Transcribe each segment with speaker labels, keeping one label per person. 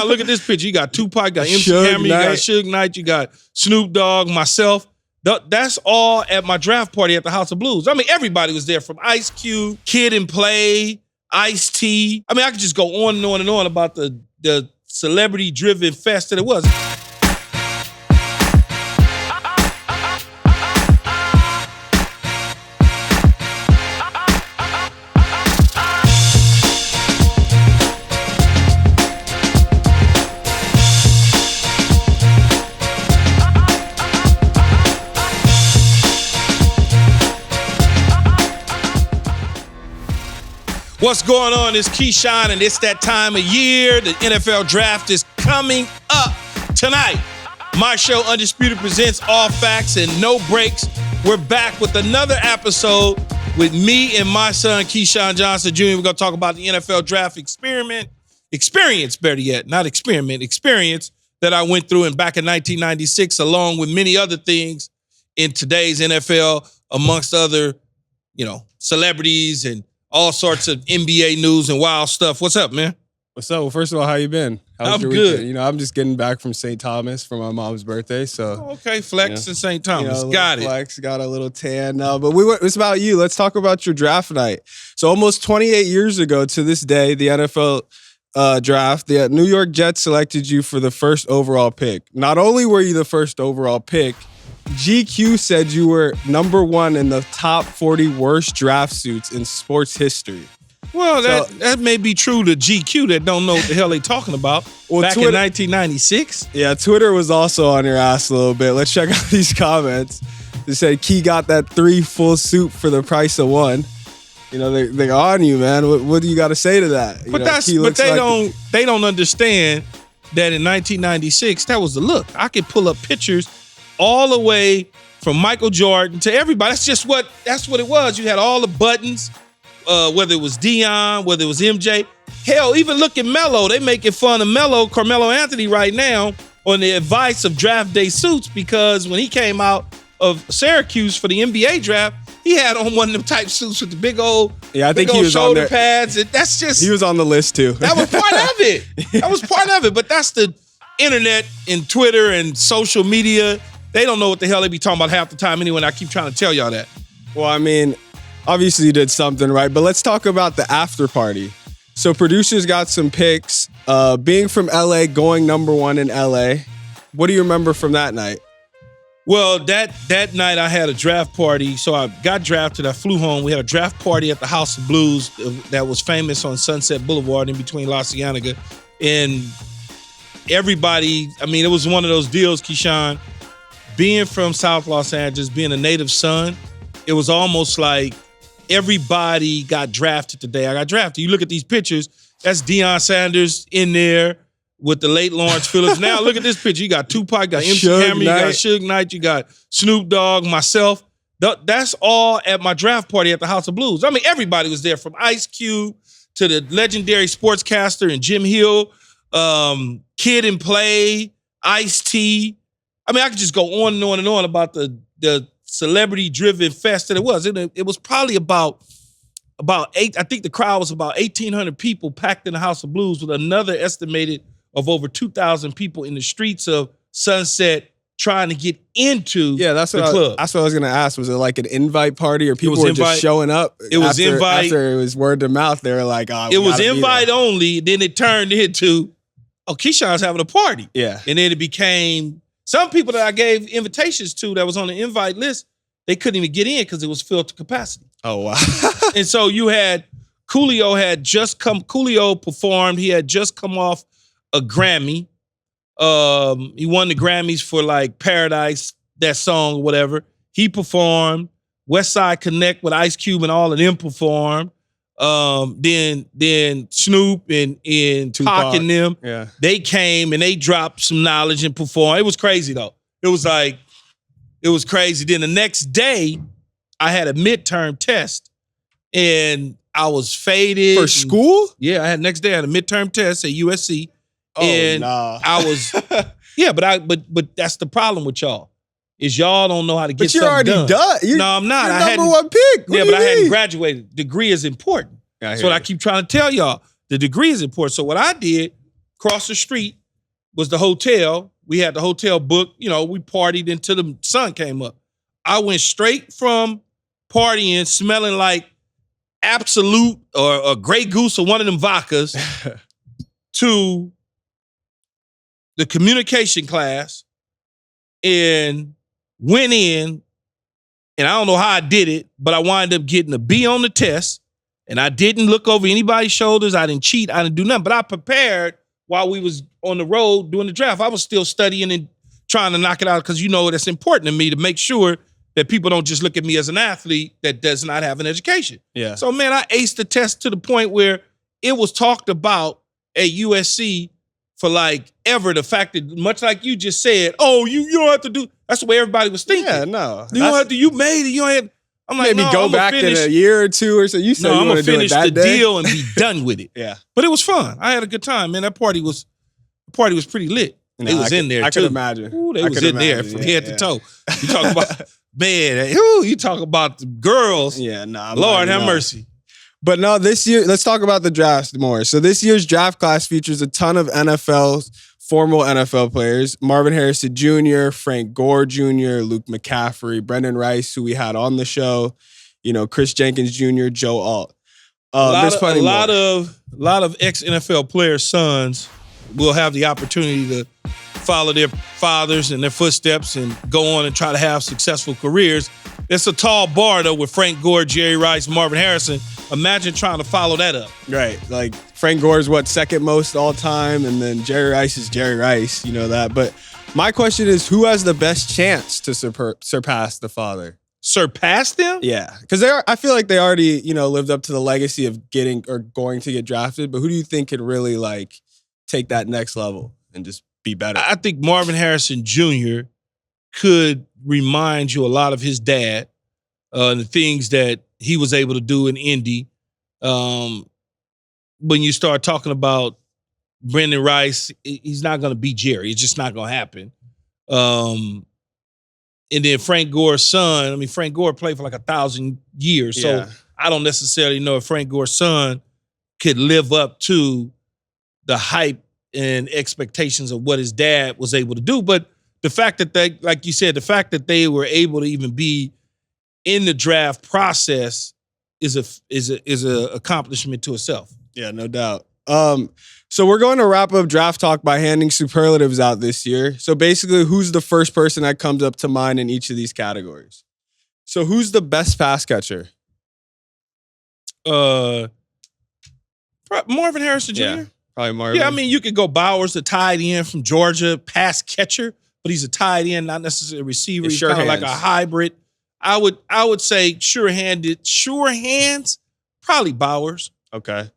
Speaker 1: look at this picture. You got Tupac, you got MC
Speaker 2: Suge
Speaker 1: Hammer, you
Speaker 2: Knight.
Speaker 1: got Suge Knight, you got Snoop Dogg, myself. That's all at my draft party at the House of Blues. I mean, everybody was there from Ice Cube, Kid and Play, Ice-T. I mean, I could just go on and on and on about the celebrity-driven fest that it was. What's going on? It's Keyshawn, and it's that time of year. The NFL draft is coming up tonight. My show, Undisputed, presents All Facts and No Breaks. We're back with another episode with me and my son, Keyshawn Johnson Jr. We're going to talk about the NFL draft experience, better yet, not experiment, experience that I went through back in 1996, along with many other things in today's NFL, amongst other, celebrities and all sorts of NBA news and wild stuff. What's up, man?
Speaker 2: What's up? Well, first of all, how you been? How was
Speaker 1: I'm
Speaker 2: your
Speaker 1: good.
Speaker 2: weekend? I'm just getting back from St. Thomas for my mom's birthday, so
Speaker 1: Okay, flex in St. Thomas. Got it.
Speaker 2: Flex, got a little tan now. But it's about you. Let's talk about your draft night. So almost 28 years ago to this day, the NFL draft, the New York Jets selected you for the first overall pick. Not only were you the first overall pick, GQ said you were number one in the top 40 worst draft suits in sports history.
Speaker 1: Well, that may be true to GQ that don't know what the hell they talking about. Back in 1996.
Speaker 2: Yeah, Twitter was also on your ass a little bit. Let's check out these comments. They said Key got that 3 full suit for the price of 1. They're on you, man. What do you got to say to that?
Speaker 1: They don't understand that in 1996 that was the look. I could pull up pictures all the way from Michael Jordan to everybody. That's what it was. You had all the buttons, whether it was Deion, whether it was MJ. Hell, even look at Melo. They making fun of Carmelo Anthony right now on the advice of draft day suits, because when he came out of Syracuse for the NBA draft, he had on one of them type suits with the big old, he was shoulder on pads. And that's just,
Speaker 2: he was on the list too.
Speaker 1: That was part of it. That was part of it. But that's the internet and Twitter and social media. They don't know what the hell they be talking about half the time anyway, and I keep trying to tell y'all that.
Speaker 2: Well, I mean, obviously you did something right, but let's talk about the after party. So producers got some picks. Being from LA, going number one in LA. What do you remember from that night?
Speaker 1: Well, that night I had a draft party. So I got drafted. I flew home. We had a draft party at the House of Blues that was famous on Sunset Boulevard in between La Cienega. And everybody, it was one of those deals, Keyshawn. Being from South Los Angeles, being a native son, it was almost like everybody got drafted today. I got drafted. You look at these pictures, that's Deion Sanders in there with the late Lawrence Phillips. Now look at this picture. You got Tupac, you got MC Hammer, you got Suge Knight, you got Snoop Dogg, myself. That's all at my draft party at the House of Blues. Everybody was there, from Ice Cube to the legendary sportscaster and Jim Hill, Kid and Play, Ice-T. I could just go on and on and on about the celebrity-driven fest that it was. It was probably about 8. I think the crowd was about 1,800 people packed in the House of Blues, with another estimated of over 2,000 people in the streets of Sunset trying to get into the club.
Speaker 2: That's what I was going to ask. Was it like an invite party, or people were just showing up?
Speaker 1: It was invite.
Speaker 2: After it was word of mouth, they were like, oh,
Speaker 1: it was invite only. Then it turned into, Keyshawn's having a party.
Speaker 2: Yeah.
Speaker 1: And then it became, some people that I gave invitations to that was on the invite list, they couldn't even get in because it was filled to capacity.
Speaker 2: Oh, wow.
Speaker 1: And so you had, Coolio performed. He had just come off a Grammy. He won the Grammys for like Paradise, that song or whatever. He performed. West Side Connect with Ice Cube and all of them performed. Then Snoop and Tupac and them, they came and they dropped some knowledge and performed. It was crazy though. It was crazy. Then the next day, I had a midterm test and I was faded.
Speaker 2: For school?
Speaker 1: Yeah, next day I had a midterm test at USC.
Speaker 2: Oh,
Speaker 1: and
Speaker 2: nah.
Speaker 1: I was, but that's the problem with y'all. Is y'all don't know how to get something done.
Speaker 2: But you're already done.
Speaker 1: No, I'm not.
Speaker 2: You're number one pick.
Speaker 1: I hadn't graduated. Degree is important.
Speaker 2: That's
Speaker 1: what I keep trying to tell y'all. The degree is important. So what I did, across the street was the hotel. We had the hotel booked. You know, we partied until the sun came up. I went straight from partying, smelling like Absolute or Grey Goose or one of them vodkas to the communication class and went in, and I don't know how I did it, but I wound up getting a B on the test, and I didn't look over anybody's shoulders. I didn't cheat. I didn't do nothing, but I prepared while we was on the road doing the draft. I was still studying and trying to knock it out because you know that's important to me to make sure that people don't just look at me as an athlete that does not have an education.
Speaker 2: Yeah.
Speaker 1: So, man, I aced the test to the point where it was talked about at USC for like ever. The fact that, much like you just said, oh, you don't have to do, that's the way everybody was thinking.
Speaker 2: Yeah, no.
Speaker 1: You don't have to, you made it, you don't have, I'm like,
Speaker 2: maybe
Speaker 1: no,
Speaker 2: go
Speaker 1: I'm
Speaker 2: back in a year or two or so. You said
Speaker 1: no,
Speaker 2: you
Speaker 1: I'm
Speaker 2: want
Speaker 1: gonna
Speaker 2: to do it
Speaker 1: finish
Speaker 2: that
Speaker 1: the
Speaker 2: day.
Speaker 1: deal and be done with it.
Speaker 2: Yeah.
Speaker 1: But it was fun. I had a good time, man. The party was pretty lit. They was in there,
Speaker 2: I
Speaker 1: too.
Speaker 2: could imagine.
Speaker 1: Ooh, they
Speaker 2: I
Speaker 1: was
Speaker 2: could
Speaker 1: in there
Speaker 2: imagine,
Speaker 1: from
Speaker 2: yeah,
Speaker 1: head
Speaker 2: yeah.
Speaker 1: to toe. You talk about, man, you talk about the girls.
Speaker 2: Yeah, nah.
Speaker 1: Lord have mercy.
Speaker 2: But no, this year, let's talk about the draft more. So this year's draft class features a ton of formal NFL players. Marvin Harrison Jr., Frank Gore Jr., Luke McCaffrey, Brendan Rice, who we had on the show, you know, Chris Jenkins Jr., Joe Alt.
Speaker 1: A lot of ex-NFL players' sons will have the opportunity to follow their fathers and their footsteps and go on and try to have successful careers. It's a tall bar, though, with Frank Gore, Jerry Rice, Marvin Harrison. Imagine trying to follow that up.
Speaker 2: Right. Like, Frank Gore's second most all time, and then Jerry Rice is Jerry Rice. You know that. But my question is, who has the best chance to surpass the father?
Speaker 1: Surpass them?
Speaker 2: Yeah. Because I feel like they already, you know, lived up to the legacy of getting or going to get drafted. But who do you think could really, like, take that next level and just be better?
Speaker 1: I think Marvin Harrison Jr. could remind you a lot of his dad and the things that he was able to do in Indy. When you start talking about Brendan Rice, he's not going to beat Jerry. It's just not going to happen. And then Frank Gore's son, I mean, Frank Gore played for like 1,000 years. So
Speaker 2: Yeah.
Speaker 1: I don't necessarily know if Frank Gore's son could live up to the hype and expectations of what his dad was able to do. But the fact that they, like you said, the fact that they were able to even be in the draft process is a accomplishment to itself.
Speaker 2: Yeah, no doubt. So we're going to wrap up draft talk by handing superlatives out this year. So basically, who's the first person that comes up to mind in each of these categories? So who's the best pass catcher?
Speaker 1: Marvin Harrison Jr.
Speaker 2: Yeah, probably Marvin.
Speaker 1: Yeah, I mean, you could go Bowers, the tight end from Georgia, pass catcher, but he's a tight end, not necessarily a receiver. He's kind of like a hybrid. I would say sure hands, probably Bowers.
Speaker 2: Okay.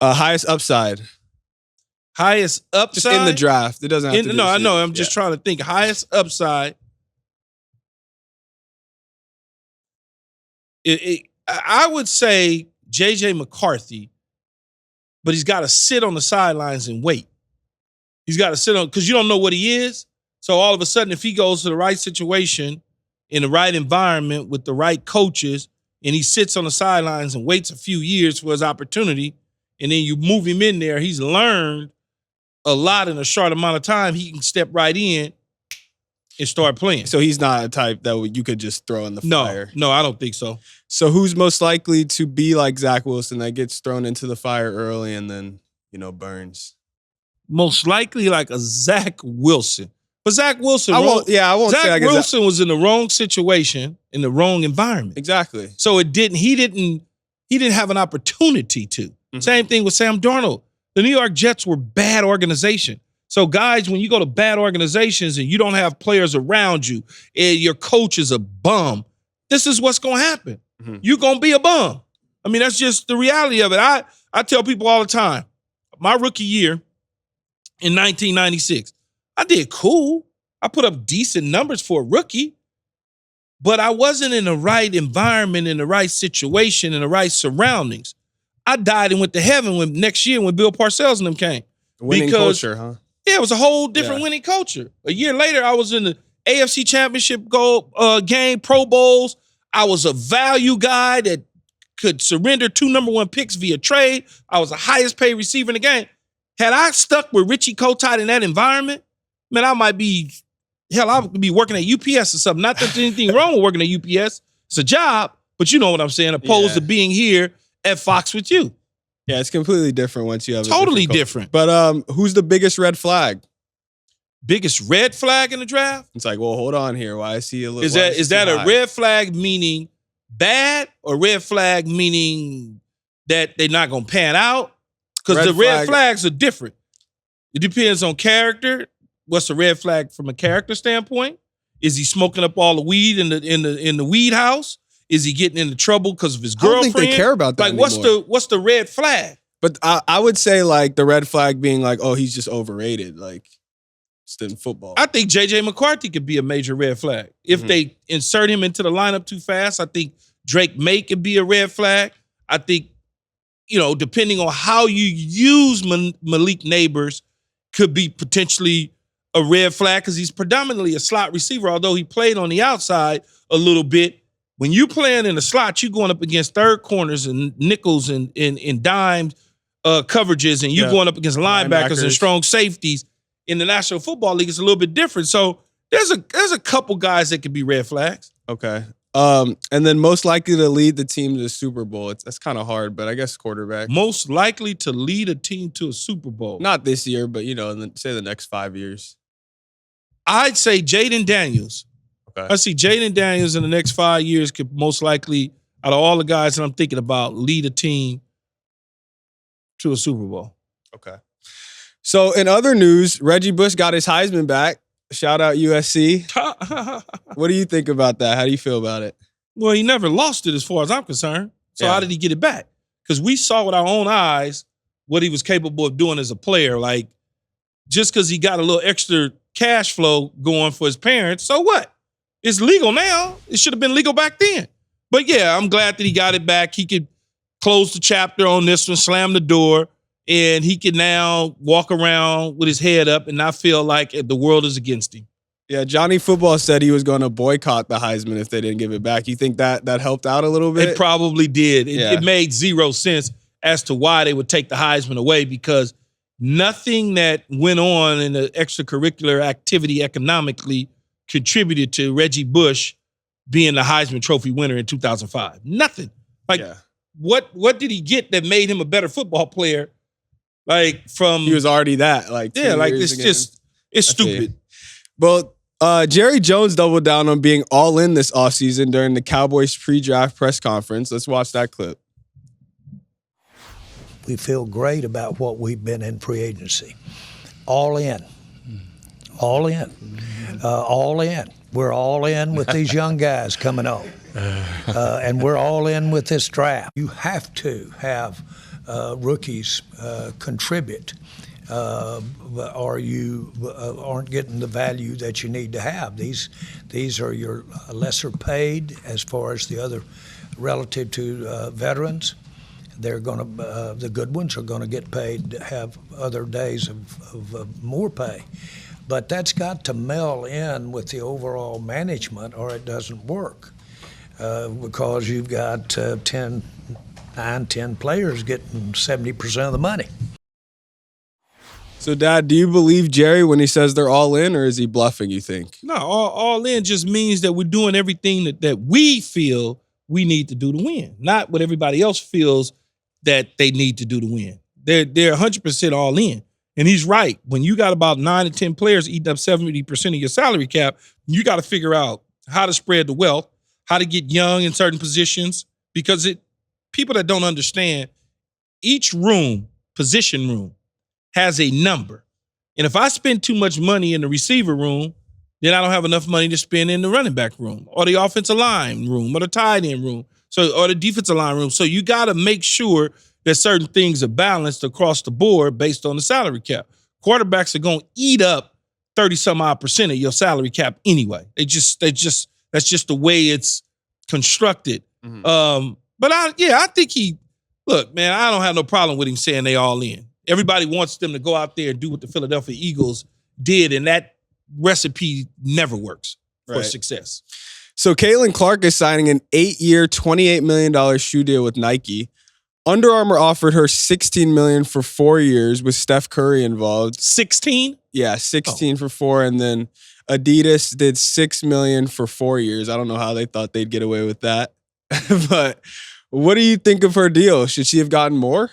Speaker 2: Highest upside.
Speaker 1: Highest upside?
Speaker 2: Just in the draft. It doesn't have to be.
Speaker 1: No, I know. I'm just trying to think. Highest upside. I would say J.J. McCarthy, but he's got to sit on the sidelines and wait. He's got to sit on, because you don't know what he is. So all of a sudden, if he goes to the right situation, in the right environment, with the right coaches, and he sits on the sidelines and waits a few years for his opportunity, and then you move him in there, he's learned a lot in a short amount of time. He can step right in and start playing.
Speaker 2: So he's not a type that you could just throw in the fire.
Speaker 1: No, I don't think so.
Speaker 2: So who's most likely to be like Zach Wilson that gets thrown into the fire early and then, you know, burns?
Speaker 1: Most likely like a Zach Wilson. But Zach Wilson,
Speaker 2: I won't say
Speaker 1: Zach
Speaker 2: like
Speaker 1: Wilson was in the wrong situation, in the wrong environment.
Speaker 2: Exactly.
Speaker 1: So he didn't have an opportunity to. Mm-hmm. Same thing with Sam Darnold. The New York Jets were bad organization. So guys, when you go to bad organizations and you don't have players around you, and your coach is a bum, this is what's going to happen. Mm-hmm. You're going to be a bum. I mean, that's just the reality of it. I tell people all the time, my rookie year in 1996, I did cool. I put up decent numbers for a rookie, but I wasn't in the right environment, in the right situation, in the right surroundings. I died and went to heaven next year when Bill Parcells and them came.
Speaker 2: Winning culture, huh?
Speaker 1: Yeah, it was a whole different winning culture. A year later, I was in the AFC Championship game, Pro Bowls. I was a value guy that could surrender 2 number 1 picks via trade. I was the highest paid receiver in the game. Had I stuck with Richie Kotite in that environment, man, I might be working at UPS or something. Not that there's anything wrong with working at UPS. It's a job, but you know what I'm saying, opposed to being here at Fox with you.
Speaker 2: Yeah, it's completely different once you have
Speaker 1: totally different.
Speaker 2: But who's the biggest red flag?
Speaker 1: Biggest red flag in the draft?
Speaker 2: It's like, well, hold on here. Why is he a little?
Speaker 1: Is that a red flag meaning bad, or red flag meaning that they're not gonna pan out? Because the red flags are different. It depends on character. What's the red flag from a character standpoint? Is he smoking up all the weed in the weed house? Is he getting into trouble because of his girlfriend?
Speaker 2: I don't think they care about that
Speaker 1: Like,
Speaker 2: anymore.
Speaker 1: what's the red flag?
Speaker 2: But I would say like the red flag being like, oh, he's just overrated, like just in football.
Speaker 1: I think J.J. McCarthy could be a major red flag. If they insert him into the lineup too fast, I think Drake May could be a red flag. I think, depending on how you use Malik Neighbors, could be potentially a red flag because he's predominantly a slot receiver, although he played on the outside a little bit. When you playing in the slot, you going up against third corners and nickels and dime coverages, and you going up against linebackers and strong safeties. In the National Football League, it's a little bit different. So there's a couple guys that could be red flags.
Speaker 2: Okay. And then most likely to lead the team to the Super Bowl. That's kind of hard, but I guess quarterback.
Speaker 1: Most likely to lead a team to a Super Bowl.
Speaker 2: Not this year, but say the next 5 years.
Speaker 1: I'd say Jaden Daniels.
Speaker 2: Okay.
Speaker 1: I see Jaden Daniels in the next 5 years could most likely, out of all the guys that I'm thinking about, lead a team to a Super Bowl.
Speaker 2: Okay. So in other news, Reggie Bush got his Heisman back. Shout out USC. What do you think about that? How do you feel about it?
Speaker 1: Well, he never lost it as far as I'm concerned. So how did he get it back? Because we saw with our own eyes what he was capable of doing as a player. Like, just because he got a little extra cash flow going for his parents, so what? It's legal now. It should have been legal back then. But yeah, I'm glad that he got it back. He could close the chapter on this one, slam the door, and he can now walk around with his head up and not feel like the world is against him.
Speaker 2: Yeah, Johnny Football said he was going to boycott the Heisman if they didn't give it back. You think that helped out a little bit?
Speaker 1: It probably did. It made zero sense as to why they would take the Heisman away, because nothing that went on in the extracurricular activity economically contributed to Reggie Bush being the Heisman Trophy winner in 2005. Nothing. What did he get that made him a better football player?
Speaker 2: He was already that.
Speaker 1: It's stupid.
Speaker 2: Well, Jerry Jones doubled down on being all in this offseason during the Cowboys pre-draft press conference. Let's watch that clip.
Speaker 3: We feel great about what we've been in free agency. All in. All in. All in. We're all in with these young guys coming on. And we're all in with this draft. You have to have rookies contribute, or you aren't getting the value that you need to have. These are your lesser paid as far as the other relative to veterans. They're going to the good ones are going to get paid to have other days of more pay. But that's got to meld in with the overall management, or it doesn't work, because you've got 10 players getting 70% of the money.
Speaker 2: So, Dad, do you believe Jerry when he says they're all in, or is he bluffing, you think?
Speaker 1: No, all in just means that we're doing everything that we feel we need to do to win, not what everybody else feels that they need to do to win. They're 100% all in. And he's right. When you got about 9 to 10 players eating up 70% of your salary cap, you got to figure out how to spread the wealth, how to get young in certain positions, because people that don't understand, each position room, has a number. And if I spend too much money in the receiver room, then I don't have enough money to spend in the running back room, or the offensive line room, or the tight end room, or the defensive line room. So you got to make sure that certain things are balanced across the board based on the salary cap. Quarterbacks are going to eat up 30-some-odd% of your salary cap anyway. That's just the way it's constructed. Mm-hmm. But I think look, man, I don't have no problem with him saying they all in. Everybody wants them to go out there and do what the Philadelphia Eagles did, and that recipe never works for success.
Speaker 2: So Caitlin Clark is signing an 8-year, $28 million shoe deal with Nike. Under Armour offered her $16 million for 4 years with Steph Curry involved.
Speaker 1: 16?
Speaker 2: Yeah, 16 for 4, and then Adidas did $6 million for 4 years. I don't know how they thought they'd get away with that. But what do you think of her deal? Should she have gotten more?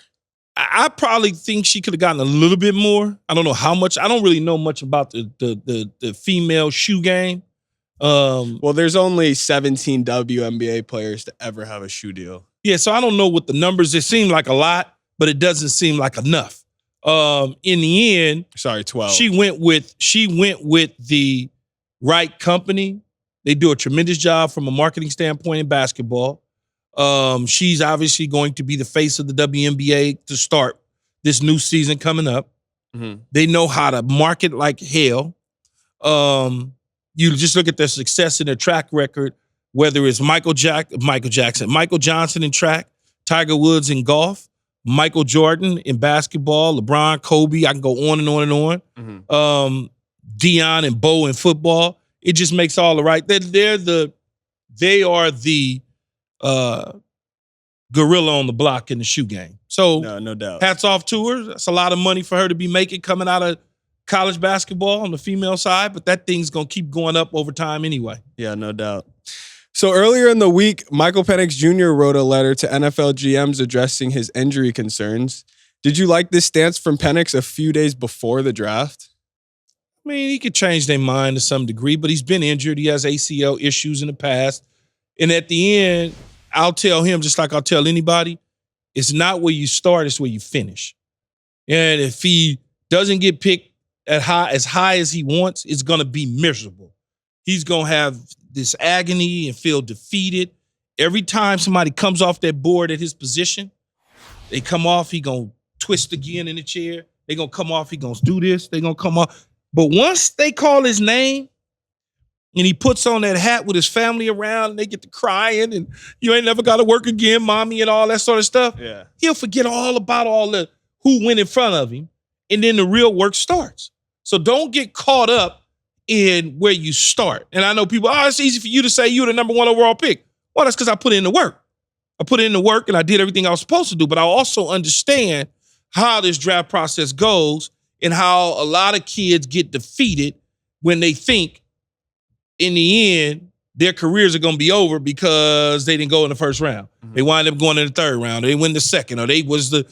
Speaker 1: I probably think she could have gotten a little bit more. I don't know how much. I don't really know much about the female shoe game.
Speaker 2: Well, there's only 17 WNBA players to ever have a shoe deal.
Speaker 1: Yeah, so I don't know what the numbers. It seemed like a lot, but it doesn't seem like enough. In the end,
Speaker 2: 12.
Speaker 1: She went with the right company. They do a tremendous job from a marketing standpoint in basketball. She's obviously going to be the face of the WNBA to start this new season coming up. Mm-hmm. They know how to market like hell. You just look at their success in their track record, whether it's Michael Johnson in track, Tiger Woods in golf, Michael Jordan in basketball, LeBron, Kobe. I can go on and on and on. Mm-hmm. Deion and Bo in football. It just makes all the right. They are the gorilla on the block in the shoe game. So
Speaker 2: no doubt.
Speaker 1: Hats off to her. That's a lot of money for her to be making coming out of college basketball on the female side, but that thing's going to keep going up over time anyway.
Speaker 2: Yeah, no doubt. So earlier in the week, Michael Penei Jr. wrote a letter to NFL GMs addressing his injury concerns. Did you like this stance from Penix a few days before the draft?
Speaker 1: I mean, he could change their mind to some degree, but he's been injured. He has ACL issues in the past. And at the end, I'll tell him, just like I'll tell anybody, it's not where you start, it's where you finish. And if he doesn't get picked as high as he wants, it's going to be miserable. He's going to have this agony and feel defeated. Every time somebody comes off that board at his position, they come off, he going to twist again in the chair. They going to come off, he going to do this. They going to come off. But once they call his name and he puts on that hat with his family around and they get to crying and you ain't never got to work again, mommy, and all that sort of stuff, he'll forget all about all the who went in front of him, and then the real work starts. So don't get caught up in where you start. And I know people, it's easy for you to say you're the number 1 overall pick. Well, that's because I put in the work. I put in the work and I did everything I was supposed to do, but I also understand how this draft process goes and how a lot of kids get defeated when they think in the end their careers are going to be over because they didn't go in the first round. Mm-hmm. They wind up going in the third round. Or they win the second, or they was the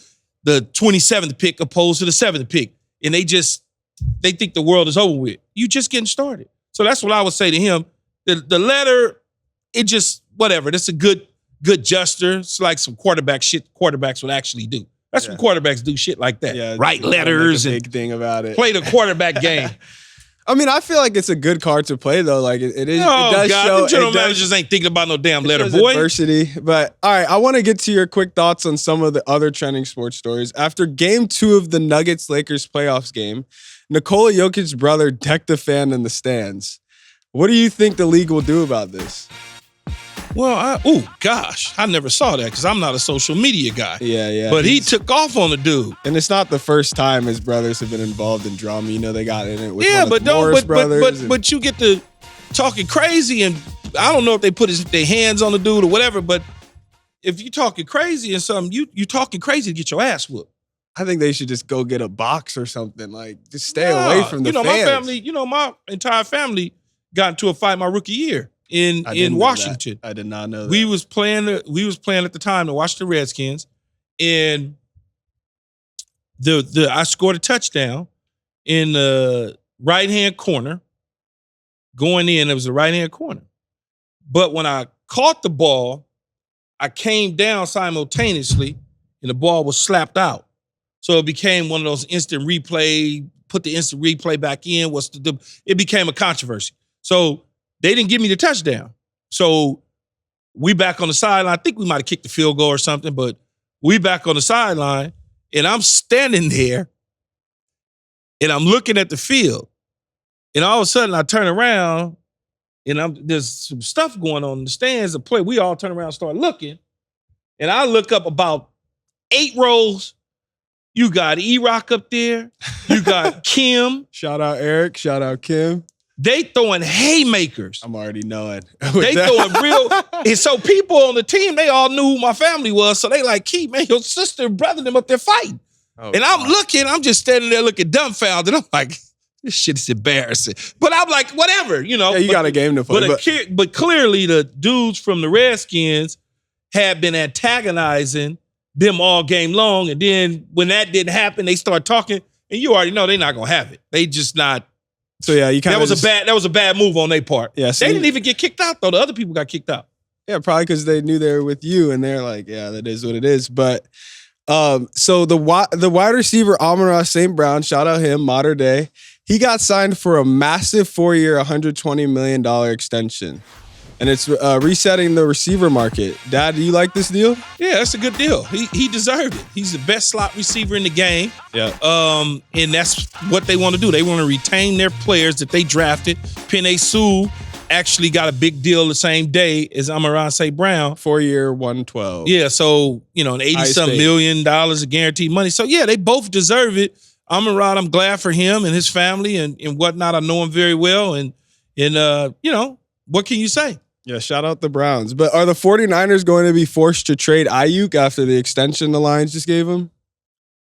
Speaker 1: 27th pick opposed to the 7th pick. And they think the world is over with. You just getting started. So that's what I would say to him. The letter, it just, whatever. That's a good gesture. It's like some quarterback shit quarterbacks would actually do. That's when quarterbacks do shit like that. Yeah, write letters
Speaker 2: and big thing about it.
Speaker 1: Play the quarterback game.
Speaker 2: I mean, I feel like it's a good card to play though. Like it is.
Speaker 1: Oh,
Speaker 2: it does
Speaker 1: God,
Speaker 2: show.
Speaker 1: The general managers ain't thinking about no damn letter, boy.
Speaker 2: Adversity. But all right, I want to get to your quick thoughts on some of the other trending sports stories. After Game 2 of the Nuggets-Lakers playoffs game, Nikola Jokic's brother decked the fan in the stands. What do you think the league will do about this?
Speaker 1: Well, I never saw that because I'm not a social media guy.
Speaker 2: Yeah.
Speaker 1: But he took off on the dude.
Speaker 2: And it's not the first time his brothers have been involved in drama. You know, they got in it with one of the Morris brothers.
Speaker 1: But you get to talking crazy, and I don't know if they put their hands on the dude or whatever, but if you talking crazy and something, you talking crazy to get your ass whooped.
Speaker 2: I think they should just go get a box or something. Like, just stay away from the fans.
Speaker 1: My family, my entire family got into a fight my rookie year in Washington.
Speaker 2: I did not know that.
Speaker 1: We was playing at the time to watch the Redskins, and I scored a touchdown in the right-hand corner. Going in, it was the right-hand corner. But when I caught the ball, I came down simultaneously, and the ball was slapped out. So it became one of those instant replay, put the instant replay back in. It became a controversy. So they didn't give me the touchdown. So we back on the sideline. I think we might have kicked the field goal or something, but we back on the sideline, and I'm standing there, and I'm looking at the field. And all of a sudden, I turn around, and there's some stuff going on in the stands. The play, we all turn around and start looking. And I look up about 8 rows. You got E-Rock up there. You got Kim.
Speaker 2: Shout out Eric. Shout out Kim.
Speaker 1: They throwing haymakers.
Speaker 2: I'm already knowing.
Speaker 1: They throwing real. And so people on the team, they all knew who my family was. So they like, Key, man, your sister and brother, them up there fighting. Oh, and I'm looking, I'm just standing there looking dumbfounded. I'm like, this shit is embarrassing. But I'm like, whatever, you know.
Speaker 2: Yeah, you got a game to play.
Speaker 1: But clearly the dudes from the Redskins had been antagonizing them all game long. And then when that didn't happen, they start talking. And you already know they're not going to have it. They just not.
Speaker 2: So yeah, you kind of
Speaker 1: that was a bad move on their part.
Speaker 2: Yeah, so
Speaker 1: they didn't even get kicked out though. The other people got kicked out.
Speaker 2: Yeah, probably because they knew they were with you, and they're like, yeah, that is what it is. But so the wide receiver Amon-Ra St. Brown, shout out him, modern day. He got signed for a massive 4-year, $120 million extension. And it's resetting the receiver market. Dad, do you like this deal?
Speaker 1: Yeah, that's a good deal. He deserved it. He's the best slot receiver in the game.
Speaker 2: Yeah.
Speaker 1: And that's what they want to do. They want to retain their players that they drafted. Penei Sewell actually got a big deal the same day as Amon-Ra St. Brown.
Speaker 2: 4-year, 112.
Speaker 1: Yeah, so, an $80-something million of guaranteed money. So, yeah, they both deserve it. Amon-Ra, I'm glad for him and his family and whatnot. I know him very well. And what can you say?
Speaker 2: Yeah, shout out the Browns. But are the 49ers going to be forced to trade Aiyuk after the extension the Lions just gave him?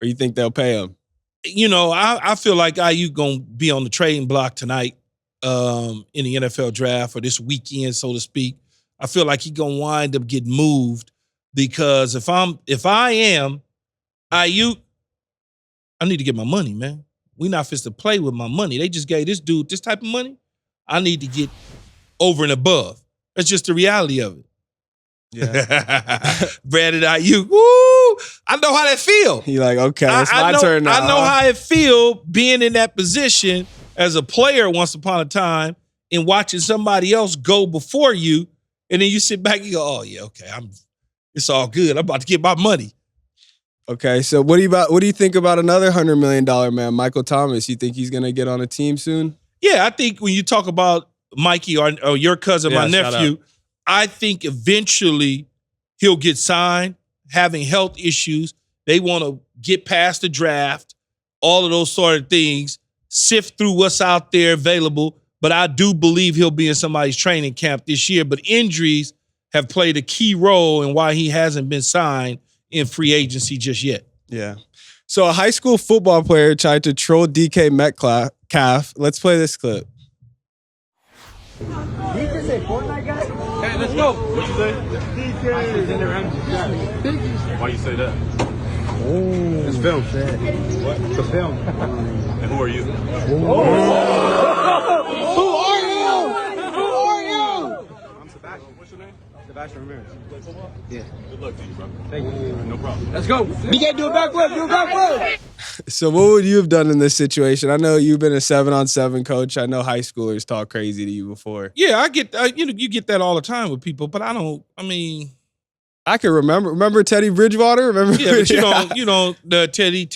Speaker 2: Or you think they'll pay him?
Speaker 1: I feel like Aiyuk going to be on the trading block tonight in the NFL draft or this weekend, so to speak. I feel like he's going to wind up getting moved because if I am Aiyuk, I need to get my money, man. We not fit to play with my money. They just gave this dude this type of money. I need to get over and above. That's just the reality of it.
Speaker 2: Yeah.
Speaker 1: Brandon Aiyuk, woo! I know how that feel.
Speaker 2: He like, okay, it's my turn now.
Speaker 1: I know how it feel being in that position as a player once upon a time and watching somebody else go before you, and then you sit back and you go, oh yeah, okay, it's all good. I'm about to get my money.
Speaker 2: Okay, so what do you think about another $100 million man, Michael Thomas? You think he's gonna get on a team soon?
Speaker 1: Yeah, I think when you talk about Mikey or your cousin, my nephew, I think eventually he'll get signed, having health issues. They want to get past the draft, all of those sort of things, sift through what's out there available. But I do believe he'll be in somebody's training camp this year. But injuries have played a key role in why he hasn't been signed in free agency just yet.
Speaker 2: Yeah. So a high school football player tried to troll DK Metcalf. Let's play this clip.
Speaker 4: Did you just say Fortnite guy? Hey, let's go. What you say? DK.
Speaker 5: Why you say that?
Speaker 4: Oh, it's film.
Speaker 5: What?
Speaker 4: It's a film.
Speaker 5: And who are you?
Speaker 4: Who are you? Who are you?
Speaker 5: I'm Sebastian. What's your name?
Speaker 4: Sebastian Ramirez.
Speaker 5: You play football?
Speaker 4: Yeah.
Speaker 5: Good luck to you, bro.
Speaker 4: Thank you.
Speaker 5: No problem.
Speaker 4: Let's go. We can't do a backflip. Do a backflip.
Speaker 2: So what would you have done in this situation? I know you've been a 7-on-7 coach. I know high schoolers talk crazy to you before.
Speaker 1: Yeah, I get you get that all the time with people, but I can
Speaker 2: remember Teddy Bridgewater. Remember?
Speaker 1: Yeah, but you don't Teddy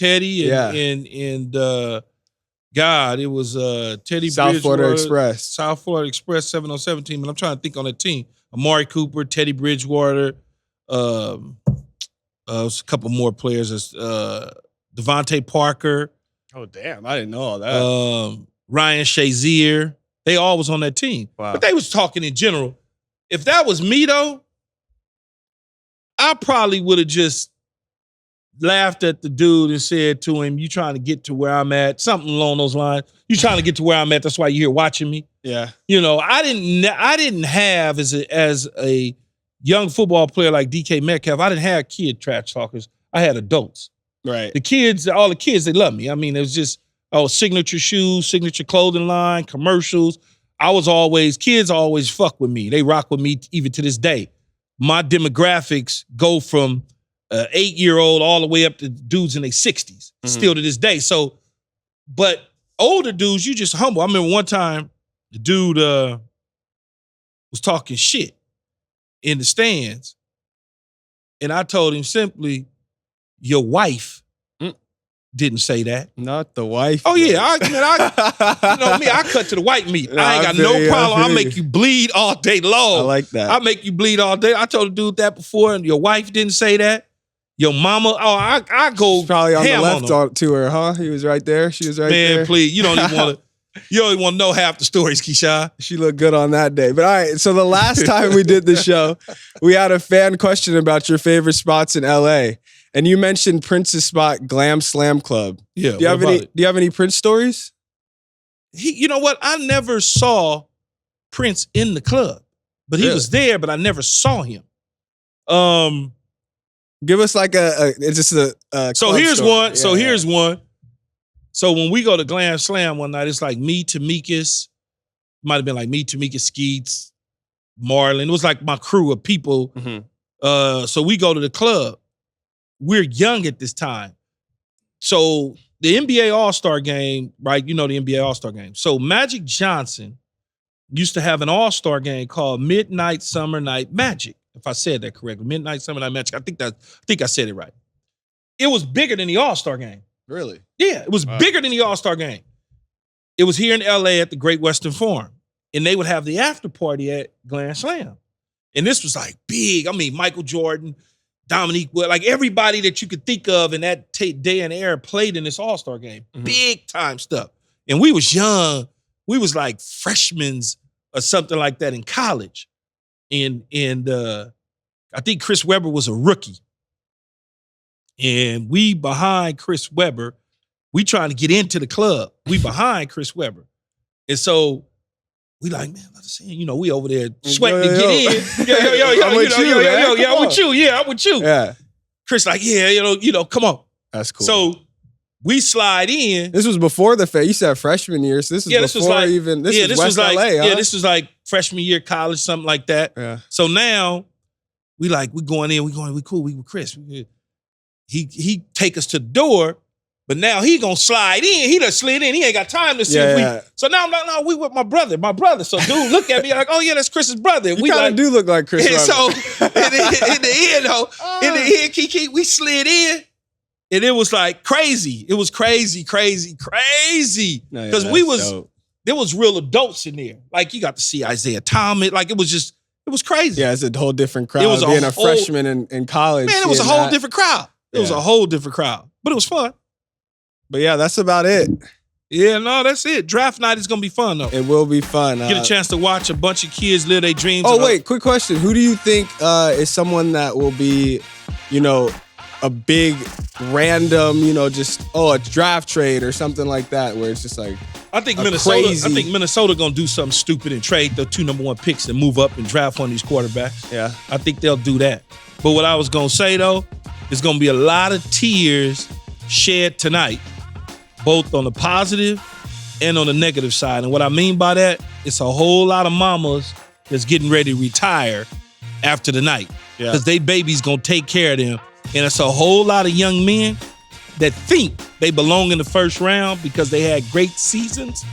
Speaker 1: and God, it was Teddy
Speaker 2: South Florida Express.
Speaker 1: South Florida Express 707 team, and I'm trying to think on that team. Amari Cooper, Teddy Bridgewater, a couple more players. Devontae Parker.
Speaker 2: Oh, damn. I didn't know all that.
Speaker 1: Ryan Shazier. They all was on that team.
Speaker 2: Wow.
Speaker 1: But they was talking in general. If that was me, though, I probably would have just laughed at the dude and said to him, you trying to get to where I'm at? Something along those lines. You trying to get to where I'm at. That's why you're here watching me.
Speaker 2: Yeah.
Speaker 1: I didn't have, as a young football player like DK Metcalf, I didn't have kid trash talkers. I had adults.
Speaker 2: Right.
Speaker 1: All the kids, they love me. I mean, it was just, signature shoes, signature clothing line, commercials. Kids always fuck with me. They rock with me even to this day. My demographics go from 8-year-old all the way up to dudes in their 60s, still to this day. So, but older dudes, you just humble. I remember one time the dude was talking shit in the stands, and I told him simply, your wife didn't say that.
Speaker 2: Not the wife.
Speaker 1: Oh, yeah. I cut to the white meat. I ain't got no problem. I'll make you bleed all day long.
Speaker 2: I like that.
Speaker 1: I'll make you bleed all day. I told the dude that before, and your wife didn't say that. Your mama, I go
Speaker 2: She's probably on the left
Speaker 1: on
Speaker 2: to her, huh? He was right there. She was right there.
Speaker 1: Man, please, you don't even want to. You don't even want to know half the stories, Keyshawn.
Speaker 2: She looked good on that day. But all right, so the last time we did the show, we had a fan question about your favorite spots in LA. And you mentioned Prince's spot, Glam Slam Club.
Speaker 1: Yeah.
Speaker 2: Do you have any Prince stories?
Speaker 1: You know what? I never saw Prince in the club, but he was there, but I never saw him.
Speaker 2: Give us like a
Speaker 1: so here's
Speaker 2: story.
Speaker 1: one. So here's one. So when we go to Glam Slam one night, it's like me, Tamika's, might have been like me, Tamika, Skeets, Marlon. It was like my crew of people.
Speaker 2: Mm-hmm.
Speaker 1: So we go to the club. We're young at this time. So the NBA All-Star game, right? You know the NBA All-Star game. So Magic Johnson used to have an All-Star game called Midnight Summer Night Magic. If I said that correctly, Midnight Summer Night Magic. I think I said it right. It was bigger than the All-Star game.
Speaker 2: Really?
Speaker 1: Yeah, it was bigger than the All-Star game. It was here in LA at the Great Western Forum. And they would have the after party at Glam Slam. And this was like big. I mean, Michael Jordan, Dominique, like everybody that you could think of in that day and era played in this All-Star game. Mm-hmm. Big time stuff. And we was young. We was like freshmen or something like that in college. And I think Chris Webber was a rookie. And we behind Chris Webber, we trying to get into the club. We behind Chris Webber. And so we like, man, I'm saying, we over there sweating to get in. I'm with you. Yeah, I'm with you.
Speaker 2: Yeah.
Speaker 1: Chris like, come on.
Speaker 2: That's cool.
Speaker 1: So we slide in.
Speaker 2: This was before you said freshman year, so this is
Speaker 1: this
Speaker 2: before
Speaker 1: was
Speaker 2: even, this is West LA, huh?
Speaker 1: Yeah, this was like freshman year college, something like that.
Speaker 2: Yeah.
Speaker 1: So now we going in, we cool, we with Chris. He take us to the door, but now he gonna slide in. He done slid in. He ain't got time to see if we. So now we with my brother. So dude look at me like, oh yeah, that's Chris's brother.
Speaker 2: We kind of do look like Chris.
Speaker 1: And so in the end, Kiki, we slid in. And it was like crazy. It was crazy. Because there was real adults in there. Like you got to see Isaiah Thomas. Like it was crazy.
Speaker 2: Yeah, it's a whole different crowd.
Speaker 1: It was
Speaker 2: being a freshman in college.
Speaker 1: Man, it was a whole different crowd. It was a whole different crowd. But it was fun.
Speaker 2: But yeah, that's about it.
Speaker 1: Yeah, no, that's it. Draft night is going to be fun, though.
Speaker 2: It will be fun.
Speaker 1: Get a chance to watch a bunch of kids live their dreams.
Speaker 2: Oh, wait, quick question. Who do you think is someone that will be, a big random, a draft trade or something like that where it's just like
Speaker 1: I think Minnesota going to do something stupid and trade the 2 number 1 picks and move up and draft one of these quarterbacks.
Speaker 2: Yeah.
Speaker 1: I think they'll do that. But what I was going to say, though, there's going to be a lot of tears shed tonight, both on the positive and on the negative side. And what I mean by that, it's a whole lot of mamas that's getting ready to retire after the night because they babies going to take care of them. And it's a whole lot of young men that think they belong in the first round because they had great seasons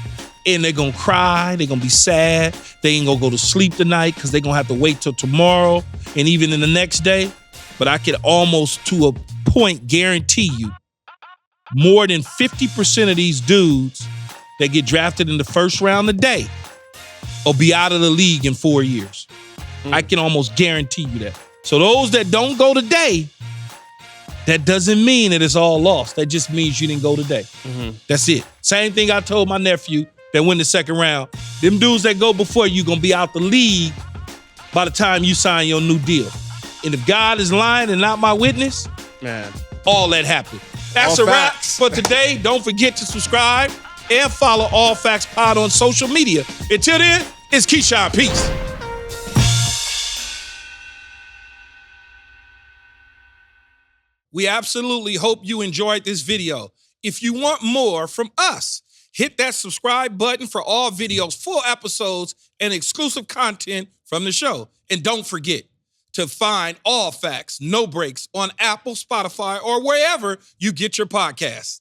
Speaker 1: and they're going to cry. They're going to be sad. They ain't going to go to sleep tonight because they're going to have to wait till tomorrow and even in the next day. But I could almost to a point guarantee you more than 50% of these dudes that get drafted in the first round today will be out of the league in 4 years. I can almost guarantee you that. So those that don't go today, that doesn't mean that it's all lost. That just means you didn't go today. Mm-hmm. That's it. Same thing I told my nephew that went the second round. Them dudes that go before you going to be out the league by the time you sign your new deal. And if God is lying and not my witness, man, all that happened. That's all a wrap for today. Don't forget to subscribe and follow All Facts Pod on social media. Until then, it's Keyshawn. Peace. We absolutely hope you enjoyed this video. If you want more from us, hit that subscribe button for all videos, full episodes, and exclusive content from the show. And don't forget to find All Facts, No Breaks on Apple, Spotify, or wherever you get your podcasts.